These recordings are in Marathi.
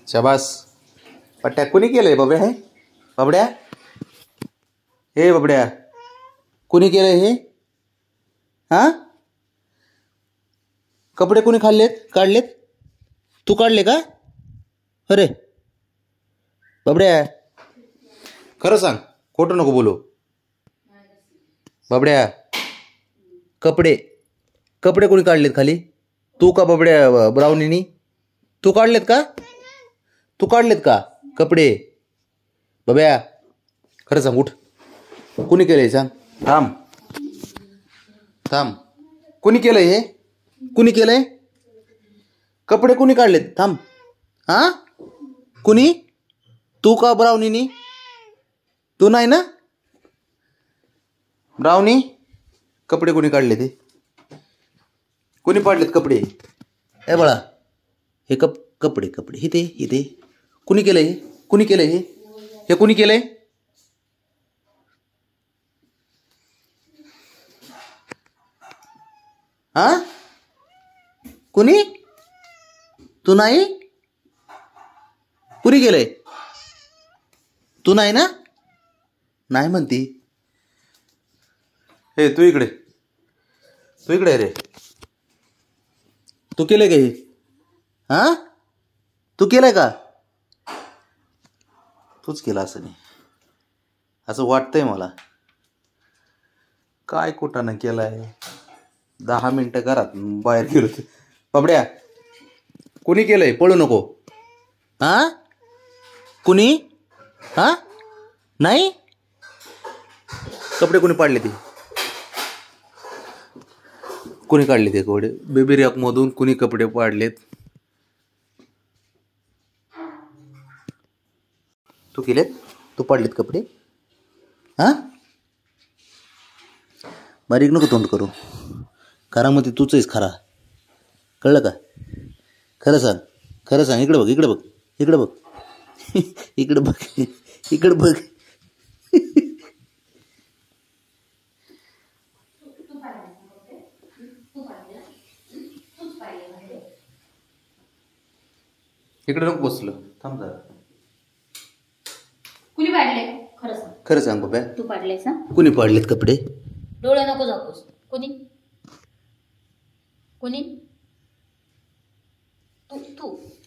शाबास. पट्ट्या कुणी केलंय बाबड्या? हे बाबड्या, हे बाबड्या, कुणी केलंय हे? हा, कपडे कुणी काढलेत? तू काढले का? अरे बाबड्या, खरं सांग, खोटं नको बोलू. बाबड्या, कपडे कोणी काढलेत खाली? तू का बाबड्या? ब्राउनीनी तू काढलेत का? कपडे? बाब्या, खरं सांग, उठ. कुणी केलंय सांग. थांब. कुणी केलंय हे? कुणी केलंय? कपडे कुणी काढलेत? थांब. हा, कुणी? तू का ब्राउनीनी? तू नाही ना? ब्राउनी, कपडे कुणी काढले? ते कुणी पाडलेत कपडे? ए बाळा, हे कपडे इथे कुणी केलंय? हे कुणी केलंय? हा, कुणी? तू नाही? कुणी केलंय? तू नाही ना? नाही म्हणती. हे तू इकडे रे. तू केलंय का हे? हा, तू केलंय का? तूच केला असं नाही, असं वाटतंय मला. काय कुठानं केलाय? 10 मिनिटं घरात बाहेर गेलो. बाबड्या, कुणी केलंय? पळू नको. हा, कुणी? हा, नाही? कपडे कुणी पाडले? ते कुणी काढले? ते कपडे बेबी रॅक मधून कुणी कपडे पाडलेत? तू केलेत? तू पाडलेत कपडे? हा, बारीक नको तोंड करू. घरामध्ये तूच आहेस खरा, कळलं का? खरं सांग. इकडे बघ. इकडे बघ. इकडे नको बसलं. थांब जरा. कुणी पाडले? खरं सांग बाबा. तू पाडलेस ना? कुणी पाडलेत कपडे? डोळे नको झाकूस. कुणी?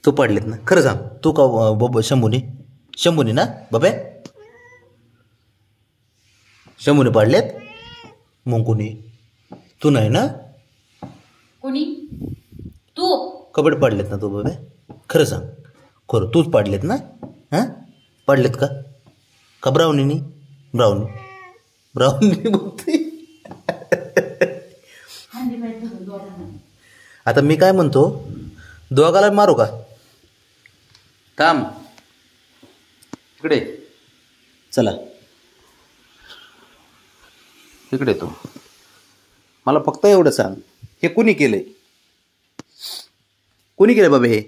तू पाडलेत ना? खरं सांग. तू का बाबा? शंभूने ना बाबा? शंभूने पाडलेत? मग कुणी? तू नाही ना? कुणी? तू कपडे पाडलेत ना तू बाबा? खरं सांग. खरं तूच पाडलेत ना? हा, पाडलेत का ब्राउनीनी? ब्राउनी बोलते. आता मी काय म्हणतो, दोघाला मारू का? थांब, इकडे चला. इकडे तो. मला फक्त एवढं सांग, हे कुणी केलंय? बाबा हे?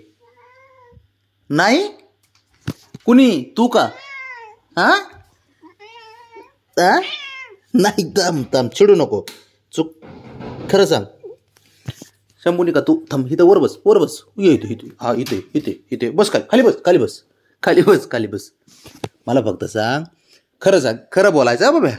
नाही? कुणी? तू का? हा, नाही. थांब, चिडू नको. चुक, खरं सांग. शंभूनी का? तू थांब, इथं वर बस. इथे. हा, इथे बस. खाली बस. मला फक्त सांग, खरं सांग. खरं बोलायचं बाबा.